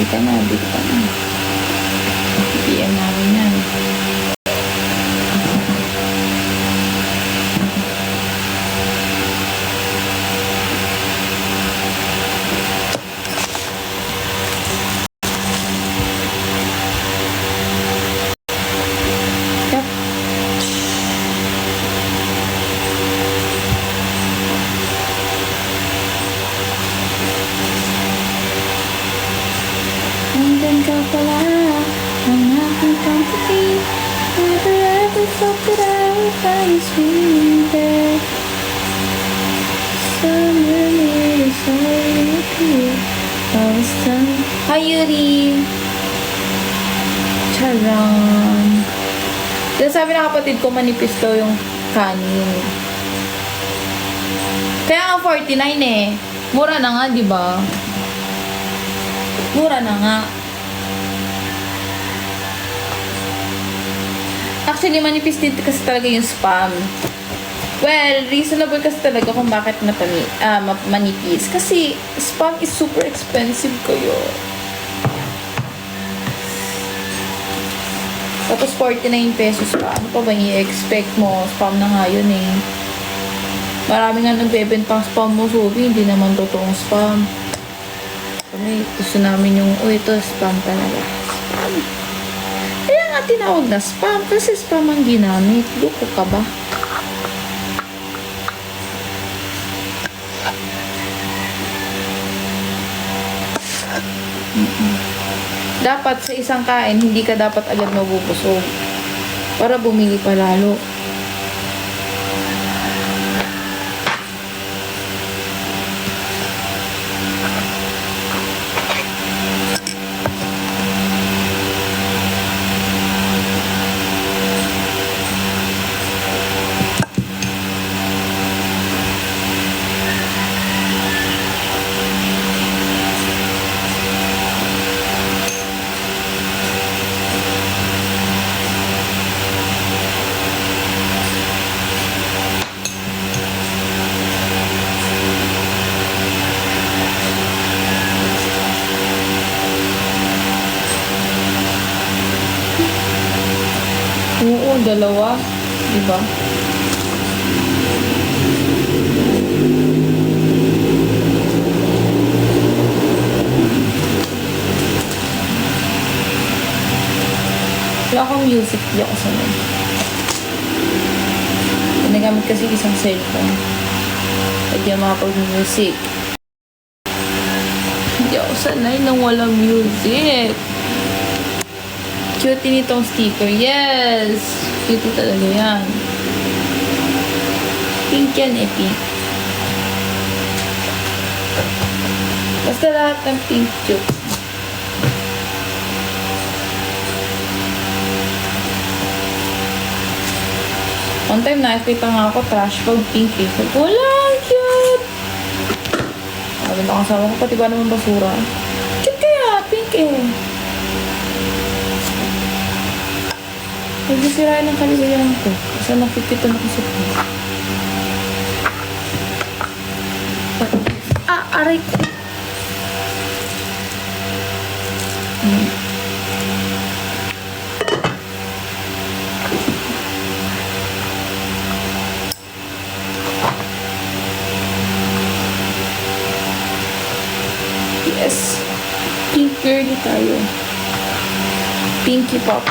ka na, big ka na. PM namin yan. Nandun ka pala, ang aking company. Never ever thought that I would find this feeling there. Summer is already here. I was done. Hi, Yuri! Charan! Dahil sabi ng kapatid ko, manipis daw yung kanin. Kaya nga 49 eh. Mura na nga, di ba? Mura na nga. Actually, manipis din kasi talaga yung spam. Well, reasonable kasi talaga kung bakit manipis. Kasi spam is super expensive kayo. Tapos 49 pesos pa. Ano pa ba i-expect mo? Spam na nga yun eh. Marami nga nagbebentang spam mo, Sobi. Hindi naman totoong spam. Kami, gusto namin yung, ito spam talaga. Spam. Kaya nga tinawag na spam kasi spam ang ginamit. Luko ka ba? Dapat sa isang kain, hindi ka dapat agad mabubusog. Para bumili pa lalo. Oo, dalawa. Diba? Wala akong music. Di ako sanay. Pinagamit kasi isang cellphone. Hindi ako makapag-music. Hindi ako sanay nang walang music. Cute nitong sticker. Yes! Cute talaga yan. Pink yan eh, pink. Basta lahat ng pink cute. One time nakikita nga ako trash bag pink eh. Sabi ko, wala! Cute! Sabi na kasama ko, pati ba naman basura? Cute kaya! Pink eh. Nagsisirain ng kaligayahan ko. Kasi nakikita na ko sa pink. Aray ko. Yes. Pink girly tayo. Pinky pop.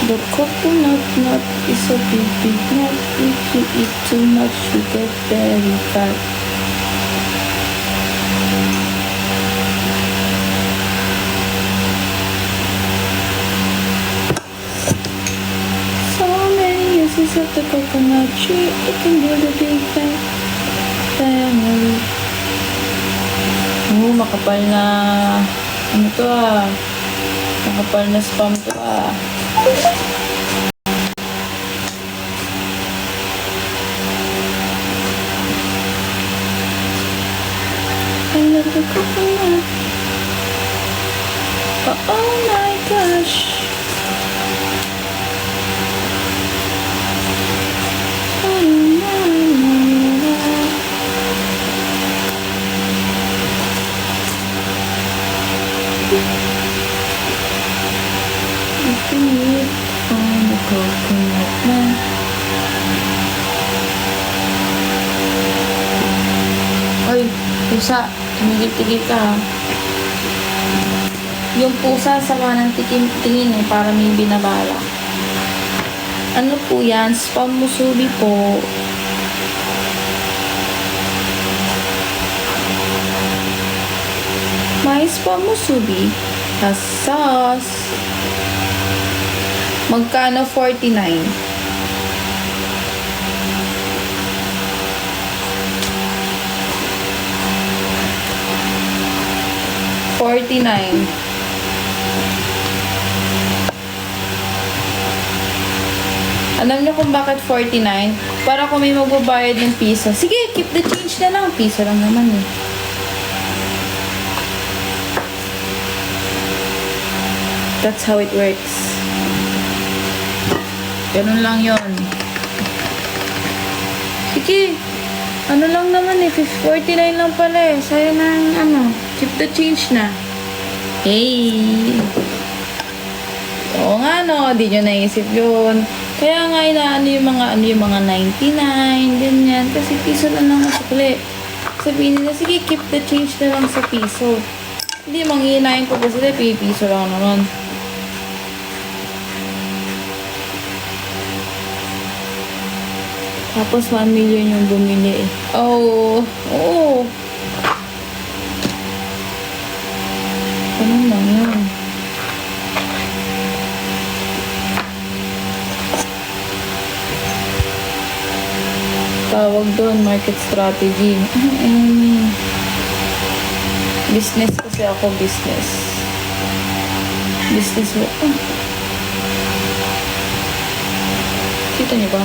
The coconut nut is a big nut. If you eat too much, you get very fat. So many uses of the coconut tree. It can build a big fat family. Oh, makapal na ano to ah. Makapal na spam to ah. I love the coconut. Oh my gosh. pusa. Tumigil-tigil ka ha. Yung pusa sama ng tingin eh, para may binabala. Ano po yan? Spam musubi po. May spam musubi. Has sauce. Magkano? 49. $49. Alam niyo kung bakit 49? Para kung may magbabayad ng piso. Sige, keep the change na lang. Piso lang naman eh. That's how it works. Ganun lang yon. Sige. Ano lang naman eh. 49 lang pala eh. Sayang na ano. Keep the change na. Hey! Oo nga no. Di nyo naisip yun. Kaya nga inaano yung mga 99, ganyan. Kasi piso lang naman sukli. Sabihin nila, sige, keep the change na lang sa piso. Hindi, manghihinayin ko ba sila, piso lang naman. Tapos 1 million yung bumili eh. Oh, oo. Ano lang yun? Tawag doon, market strategy. Business kasi ako, business. Business mo. Kita niyo ba?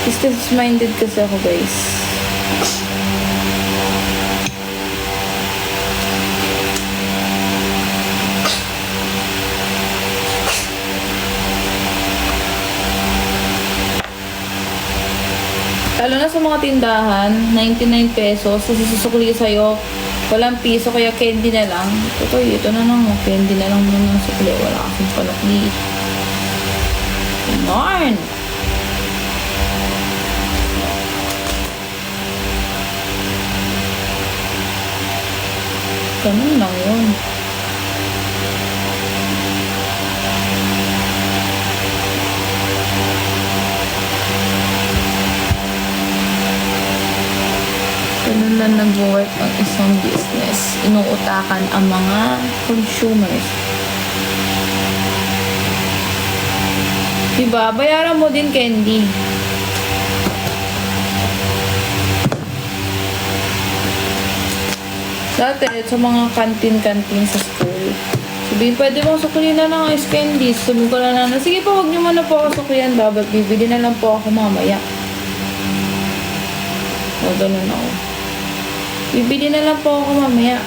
Business-minded kasi ako, guys. Lalo na sa mga tindahan, 99 pesos, susukli sa'yo, walang piso, kaya candy na lang. Ito na lang, candy na lang muna sukli, wala kasing panukli. Narn! Ganun lang yun. Ganun lang nag-work ang isang business. Inuutakan ang mga consumers. Diba? Bayaran mo din candy. Dati, sa mga kantin-kantin sa school, sabihin, pwede mong sukulian na ng ice candies. Sabi ko na sige po, huwag niyo muna po ako sukulian, babag. Bibili na lang po ako mamaya. O, ganun ako. Bibili na lang po ako mamaya.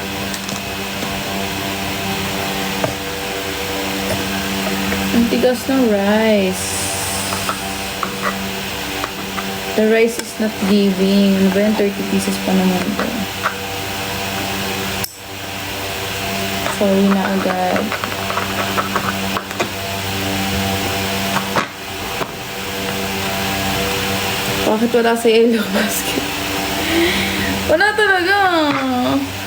Ang tigas ng rice. The rice is not giving. Ano ba yan? 30 pieces pa naman ito. Sorry na agad. Bakit wala sa yellow basket? Wala talaga.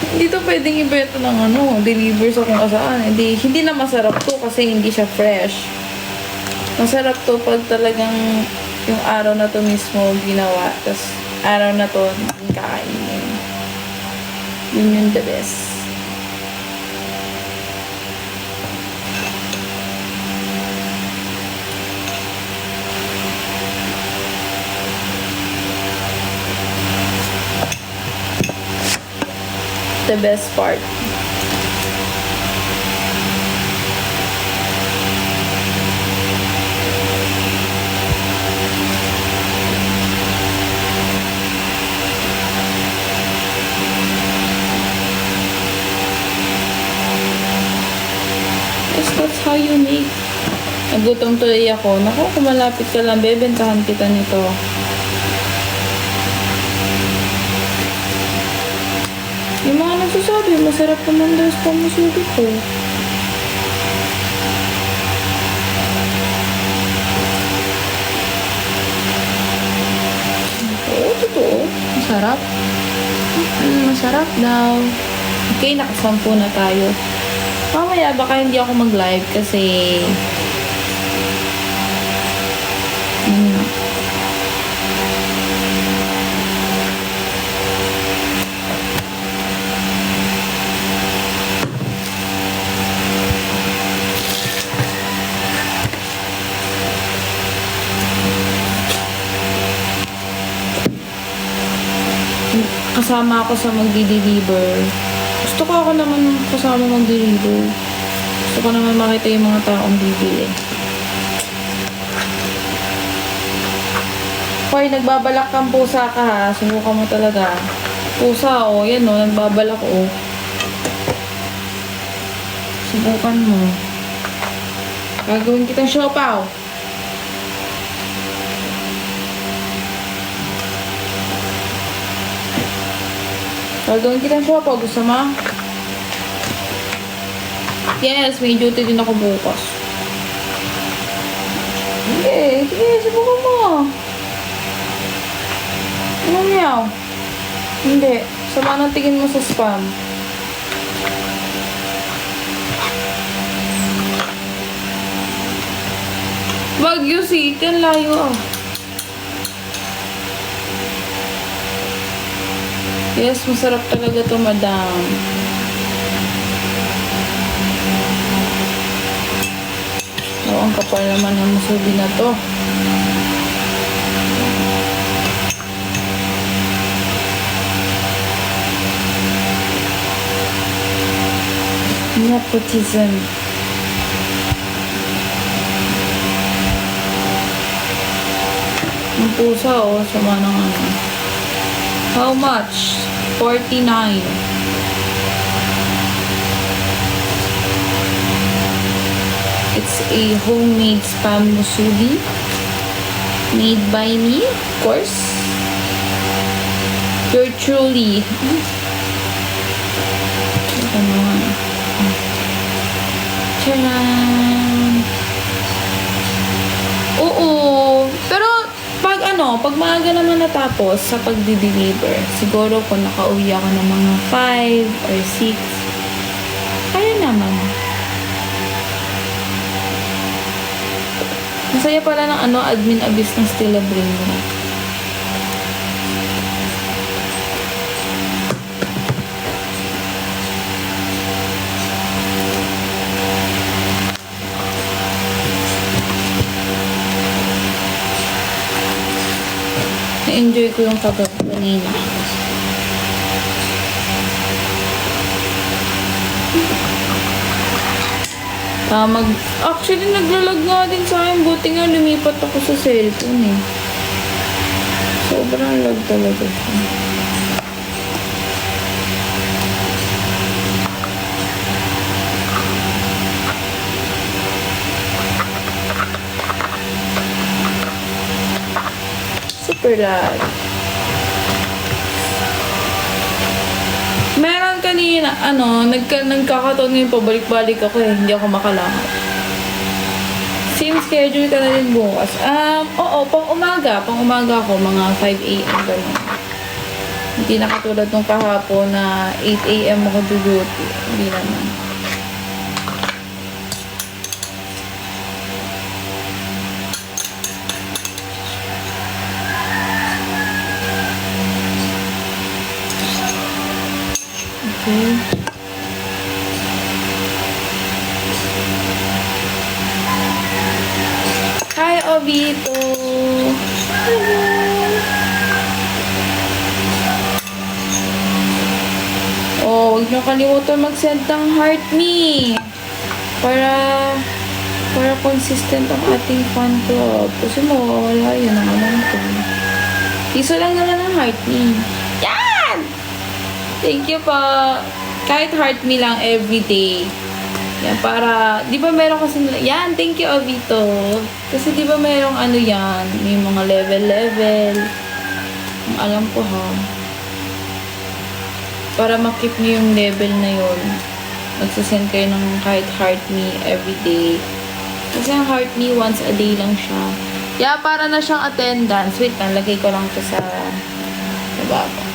Hindi to pwedeng ibenta ng deliver sa kung saan. Hindi na masarap to kasi hindi siya fresh. Masarap to pag talagang yung araw na to mismo ginawa. Tapos araw na to kakainin. Yun yung the best. The best part. Yes, that's how you make. Nagutom tuloy ako. Naku, kung malapit ka lang, bebentahan kita nito. Yung mga nagsasabi, masarap naman daw sa pamusubi ko. masarap. Masarap daw. Okay, nakasampu na tayo. Mamaya, baka hindi ako mag-live kasi kasama ako sa magdi-deliver. Gusto ko ako naman kasama mag-deliver. Gusto ko naman makita yung mga taong bibili. Hoy, nagbabalak kang pusa ka ha. Subukan mo talaga. Pusa oh, yan oh, nagbabalak oh. Subukan mo. Gagawin kitang siopaw. Gagawin kitang siopaw. Gusto mo? Yes, may duty din ako bukas. Sige, sige, subukan mo. Ano meow? Hindi. Sama ng tingin mo sa spam. Baguio City, ang layo ah. Yes, masarap talaga to, madam. Oh, ang kapal naman ng musubi na to. Nepotism. Ang pusa oh, sama ng ano. How much? 49. It's a homemade spam musubi. Made by me, of course. You're truly. Ito naman. Tcharam! Oo. Pero, pag maaga naman natapos sa pagdi-deliver, siguro kung nakauwi ako ng mga 5 or 6, kaya naman. Masaya pala ng admin abis ng Stella Brain. Na-enjoy ko yung kanina. Actually, naglalag nga din sa akin. Buti nga lumipat ako sa cellphone eh. Sobrang lag talaga siya. Super lag. Meron kanina, nagkakataon ngayon pabalik-balik ako eh. Hindi ako makalakad. Same schedule ka na rin bukas. Oo, pang umaga ako, mga 5 a.m. ganun. Hindi na katulad nung kahapon na 8 a.m. ako duty. Hindi naman. Okay. Hi, Obito! Hello! Oh, huwag niyo kalimutan mag-send ng heart me! Para consistent ang ating fan club. Kasi mawawala yun ang alam ko. Isa lang naman ang heart me. Yan! Thank you po. Kahit heart me lang everyday. Yan, para, di ba meron kasi, yan, thank you, Obito. Kasi di ba merong yan, may mga level. Ang alam ko ha. Para makip niyo yung level na yun, magsasend kayo ng kahit heart me everyday. Kasi ang heart me once a day lang siya. Yeah, para na siyang attendance. Wait lang, lagay ko lang ito sa baba.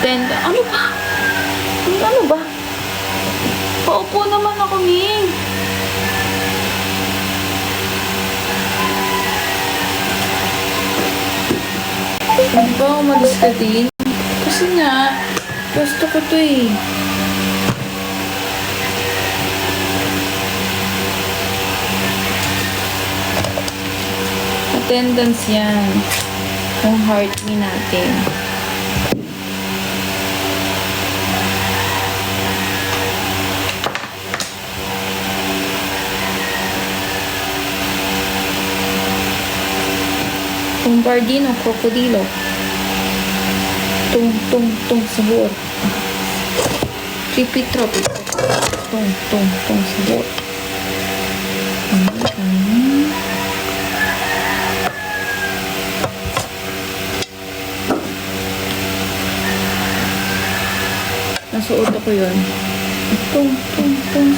Ano ba? Ano ba? Paupo naman ako, Ming. Ano ba? Umalis ka din? Kasi nga, gusto ko to eh. Attendance yan. Yung heart me natin. Bombardino, crocodilo. Tung, sabor. Tripi-tropi. Tung, sabor. Nasuot ako yun. Tung,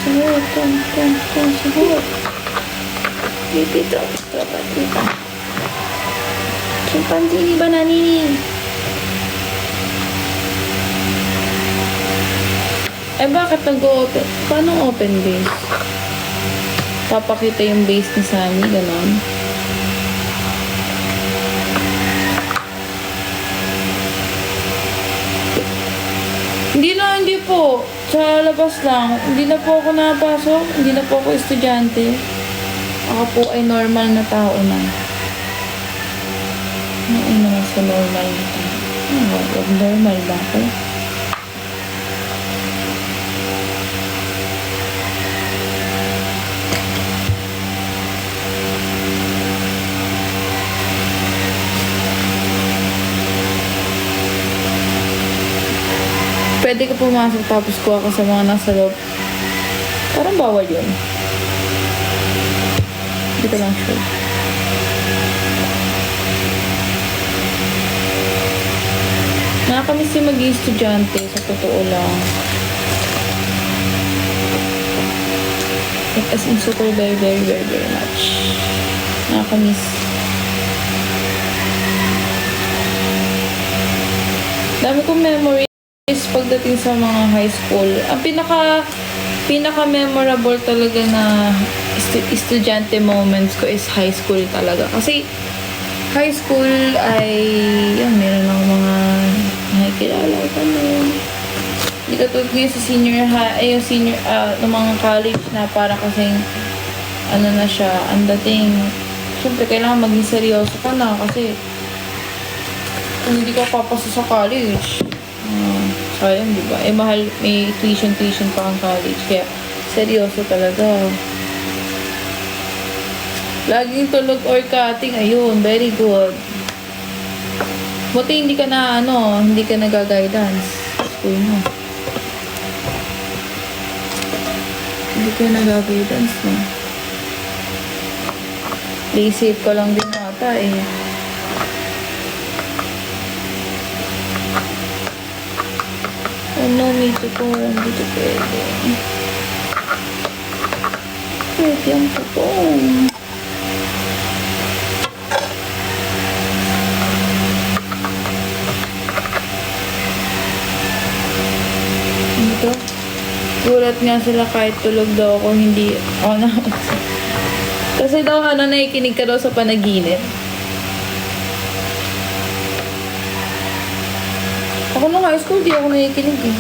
sabor. Tung, sabor. Tripi-tropi. Chimpanzini bananini. Bakit nag-open? Paano open base? Papakita yung base ni Sunny, ganon. Hindi po. Sa labas lang. Hindi na po ako napasok. Hindi na po ako estudyante. Ako po ay normal na tao na. Ano naman sa normal na tao? Wag normal ba ako? Pwede ka pumasok tapos kuha ka sa mga nasa loob. Parang bawal yun. Hindi ko lang sure. Nakakamiss yung mag-i-estudyante, sa totoo lang. Like, as in, super very much. Nakakamiss. Dami kong memories pagdating sa mga high school. Ang pinaka-memorable talaga na estudyante moments ko is high school talaga. Kasi high school ay, yan, meron ako mga nakikilala ko nun. Hindi ka tulad ngayon sa senior high, yung senior, ng mga college na para kasing, ano na siya, ang dating, syempre kailangan maging seryoso ka na kasi kung hindi ka papasa sa college, sayang, di ba? Mahal, may tuition pa ang college, kaya seryoso talaga. Laging tulog or cutting, ayun, very good. Buti hindi ka na, hindi ka nag-guidance sa school mo. Hindi ka nag-guidance, no? Play safe ka lang din ata, eh. Oh no, may tutong. Dito pwede. Pwede ang tutong. Dito. Gulat nga sila kahit tulog daw ako, hindi ako na. Kasi daw nakikinig ka daw sa panaginip. Ako nung high school, di ako nakikinig eh.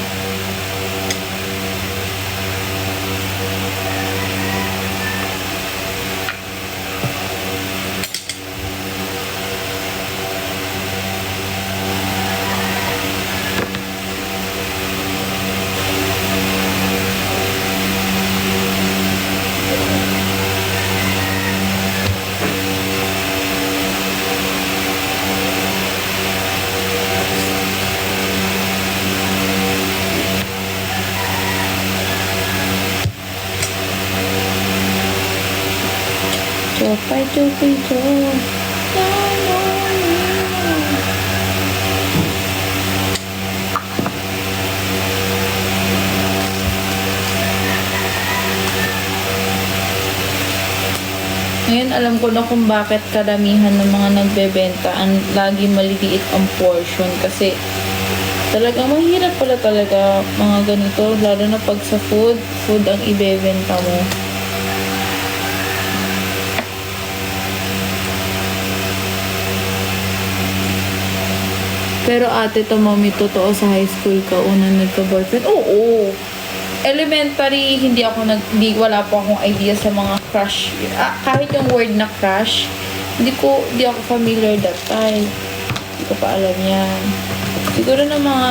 Chupay. Ngayon alam ko na kung bakit karamihan ng mga nagbebenta ang lagi maliliit ang portion kasi Talagang mahirap pala talaga mga ganito, lalo na pag sa food ang ibebenta mo. Pero ate to mommy, totoo sa high school ka, unang nagka-boyfriend? Oo. Elementary, hindi, wala po akong idea sa mga crush. Kahit yung word na crush, hindi ako familiar that time. Hindi ko pa alam yan. Siguro na mga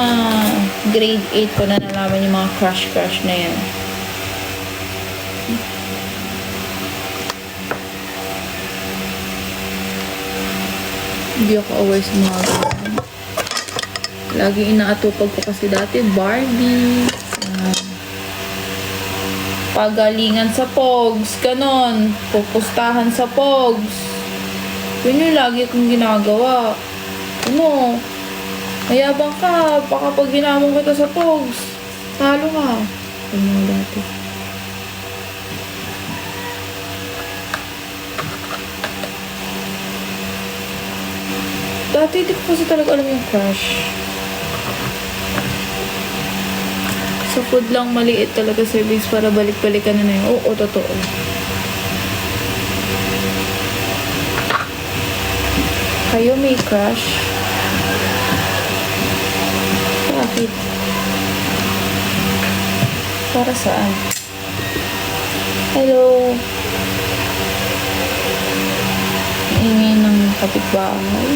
grade 8 ko na nalaman yung mga crush na yan. Hindi ako aware sa mga ganyan. Lagi inaatupag ko kasi dati, Barbie. Pagalingan sa Pogs, ganon. Pupustahan sa Pogs. Yun yung lagi kong ginagawa. Ano? Mayabang ka, baka pag ginamon kita sa Pogs, talo ka. Ano dati? Dati hindi ko kasi talaga alam yung crush. Sa food lang maliit talaga service para balik-balikan na yun. Oo, totoo. Kayo may crush? Bakit? Para saan? Hello? Ingay ng kapitbahay.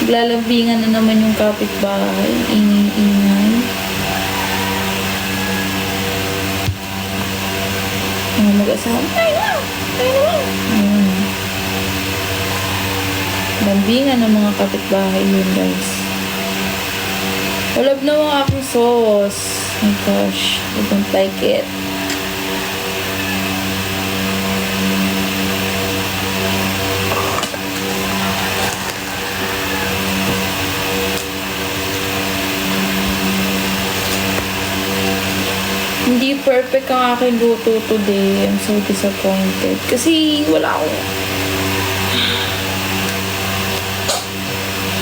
Naglalambingan na naman yung kapitbahay. Ingay-ingay. Mga mag-asawa. Lambingan ng mga kapitbahay yun, guys. Walab na mga aking sauce. Oh my gosh. I don't like it. Hindi perfect ang aking luto today. I'm so disappointed. Kasi wala akong...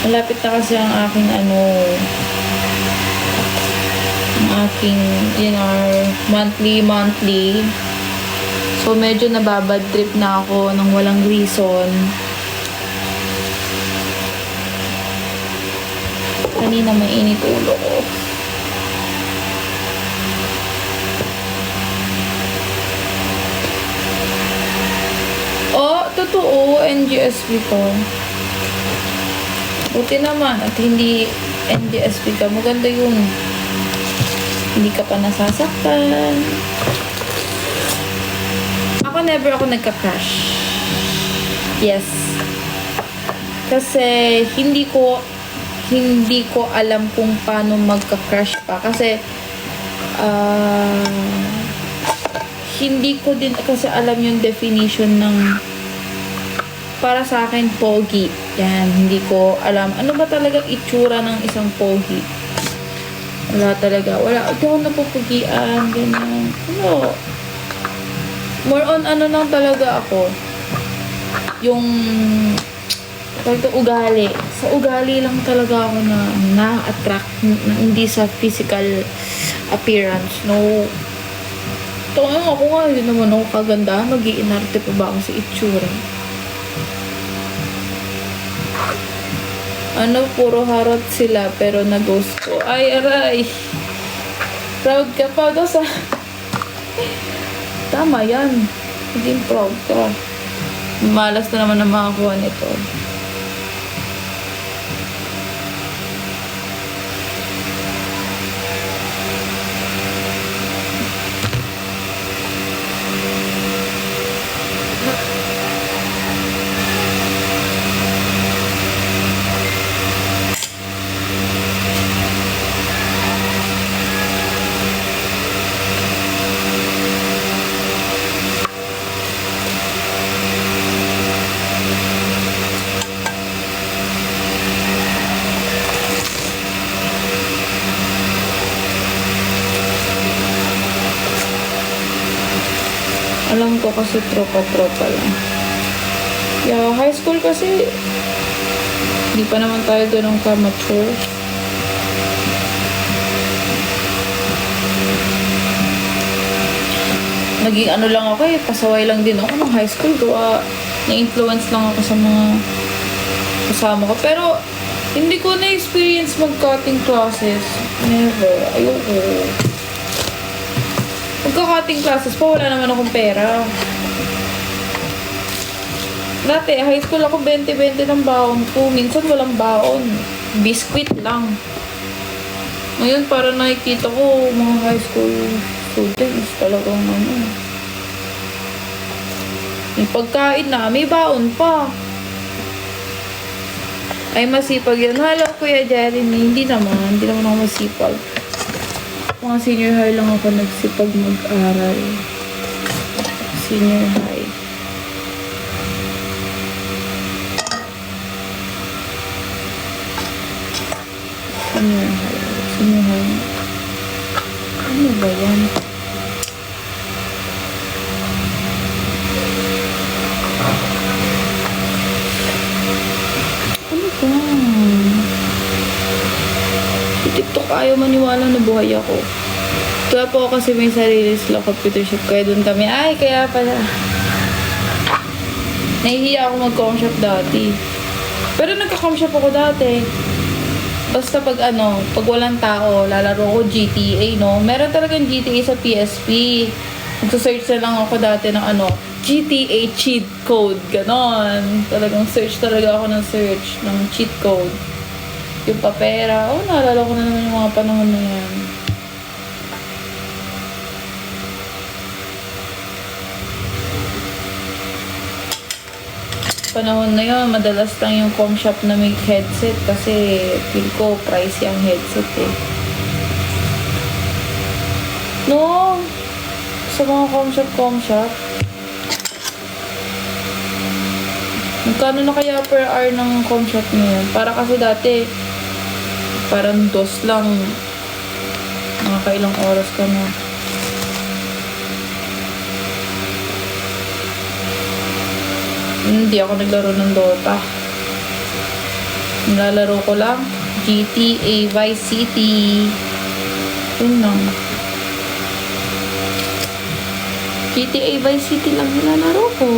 Malapit na kasi ang aking ang aking, monthly. So, medyo nababad trip na ako ng walang reason. Kanina mainit ulo ko. Oh, totoo, NGSP ko. Buti naman at hindi NGSP ka. Maganda yun. Hindi ka pa nasasaktan. Ako never ako nagka-crush. Yes. Kasi hindi ko alam kung paano magka-crush pa. Kasi hindi ko din kasi alam yung definition ng para sa akin pogi. Yan, hindi ko alam. Ano ba talaga itsura ng isang pogi? Wala talaga. Wala. Hindi ako napupugian. Ganyan. Ano? More on ano lang talaga ako. Yung ugali. Sa ugali lang talaga ako na-attract. Hindi sa physical appearance. No. Ako nga, yun naman ako kaganda. Mag-iinarte pa ba ako sa itsura? Ano, puro harot sila pero na-ghost ko. Ay, aray. Proud ka pa daw sa... Tama yan. Hindi proud ka. Malas na naman ang makakuha nito. Alam ko kasi tropa-tropa lang. Yeah, high school kasi hindi pa naman tayo ganun ka mature. naging ano lang ako eh, pasaway lang din ako ng high school. Gawa, na-influence lang ako sa mga kasama ko. Pero, hindi ko na-experience mag-cutting classes. Never. Ayoko. Magka-cutting classes pa, wala naman akong pera. Dati, high school ako, 20-20 ng baon ko. Minsan walang baon. Biscuit lang. Ngayon, para nakikita ko, mga high school students, talagang ano. Yung pagkain na, may baon pa. Ay, masipag yun. Hello, Kuya Jeremy. Hindi naman ako masipag. Mga senior high lang ako nagsipag mag-aral. Senior high. Senior high. Ano ba yan? Ano ba? Sa TikTok ayaw maniwala na buhay ako. Kaya po kasi may sarili sila computer shop. Kaya doon kami. Ay, kaya pala. Nahihiya ako mag-com shop dati. Pero nagka-com shop ako dati. Basta pag pag walang tao, lalaro ko GTA, no? Meron talagang GTA sa PSP. Magsa-search na lang ako dati ng GTA cheat code, ganon. Talagang search talaga ako ng search ng cheat code. Yung papera, naalala ko na naman yung mga panahon na yan. Panahon na yun, madalas lang yung com shop na may headset kasi feel ko pricey ang headset eh. No! Sa mga com shop. Magkano na kaya per hour ng com shop ngayon? Para kasi dati, parang dos lang. Mga kailang oras ka na. Hindi ako naglaro ng Dota. Nilalaro ko lang GTA Vice City. Yun lang. GTA Vice City lang nilalaro ko.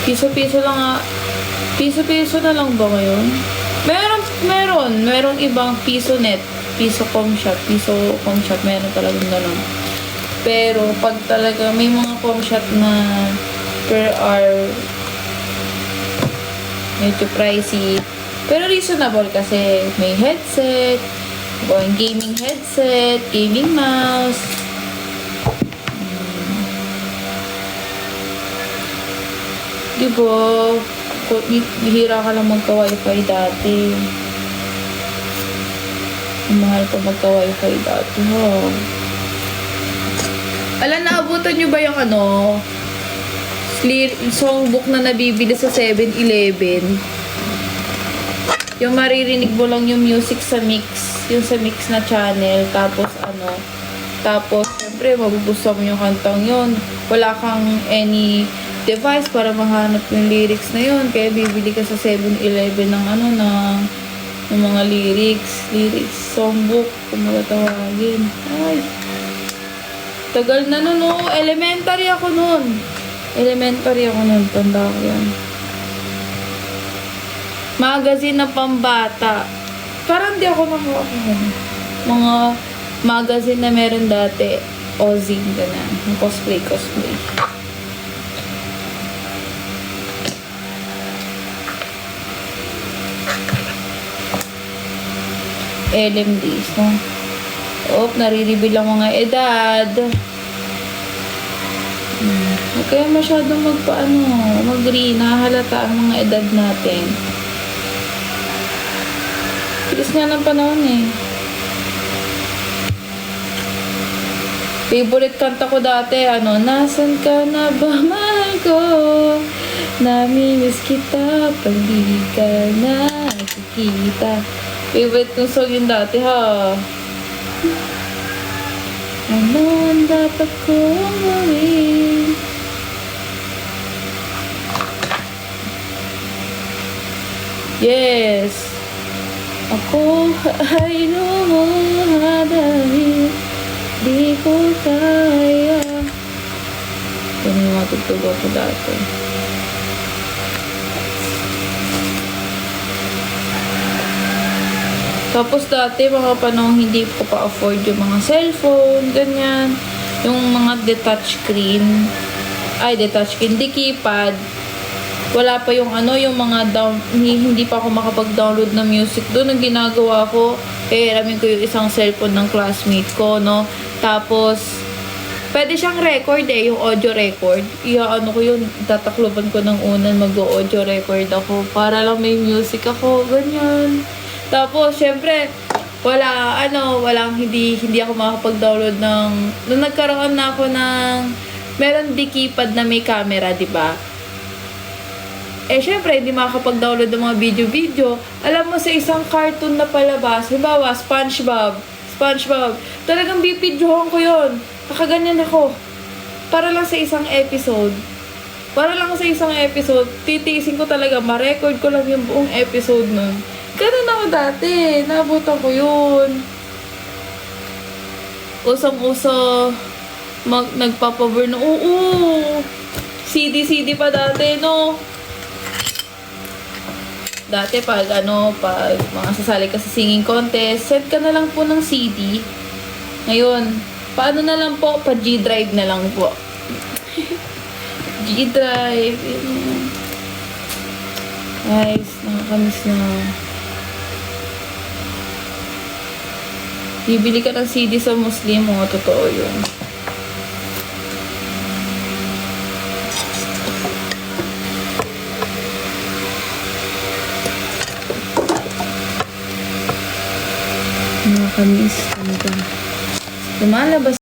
Piso-piso lang nga. Piso-piso na lang ba ngayon? Meron ibang piso net. Piso com shop. Meron talagang ganun. Pero, pag talaga may mga com shop na per hour, medyo pricey. Pero reasonable kasi may headset, gaming headset, gaming mouse. Diba? Hihira ka lang magka-wifi dati. Mahal pa magka-wifi dati, Alam, naabutan nyo ba yung songbook na nabibili sa 7-Eleven? Yung maririnig mo lang yung music sa mix. Yung sa mix na channel. Tapos, syempre, mabubusta mo yung kantang yun. Wala kang any device para mahanap yung lyrics na yun. Kaya bibili ka sa 7-Eleven ng ng mga lyrics. Songbook, kung matatawagin. Ay. Tagal na nun, Elementary ako nun. Tanda ko yan. Magazine na pambata. Parang di ako nakakakuha. Mga magazine na meron dati. Ozine, ganun. Cosplay. LMDs, no? Nare-reveal ang mga edad. Huwag kaya masyadong mag-green. Nahalata ang mga edad natin. Bilis nga ng panahon eh. Favorite kanta ko dati, Nasan ka na ba, mahal ko? Namimiss kita, pag di ka nakikita. Favorite kong song yun dati, ha? Ano ang dapat kong gawin? Yes! Ako ay lumuha dahil Di ko kaya. Ito na yung matugtog ako dati. Tapos dati, mga panahon hindi ko pa afford yung mga cellphone, ganyan. Yung mga detached screen. Detached screen, di keypad. Wala pa yung yung mga hindi pa ako makapag-download ng music doon. Ang ginagawa ko, ramin ko yung isang cellphone ng classmate ko, no? Tapos, pwede siyang record yung audio record. Ko yun, tatakloban ko ng unan, mag-audio record ako. Para lang may music ako, ganyan. Tapos, syempre, hindi ako makapag-download nung nagkaroon na ako meron di keypad na may camera, di ba? Syempre, hindi makakapag-download ng mga video-video. Alam mo, sa isang cartoon na palabas, halimbawa, SpongeBob, talagang bipidyohan ko yun. Kakaganyan ako. Para lang sa isang episode. Titiisin ko talaga, ma-record ko lang yung buong episode nun. Ganun ako dati. Nabutan ko yun. Usong-uso, nagpapaburn. Oo. CD pa dati, no? Dati pag mga sasali ka sa singing contest, send ka na lang po ng CD. Ngayon, paano na lang po? Pa G-Drive na lang po. G-Drive. Guys, nakakamiss na. Bibili ka ng CD sa Muslim, totoo yun. Nakakamiss talaga. Lumalabas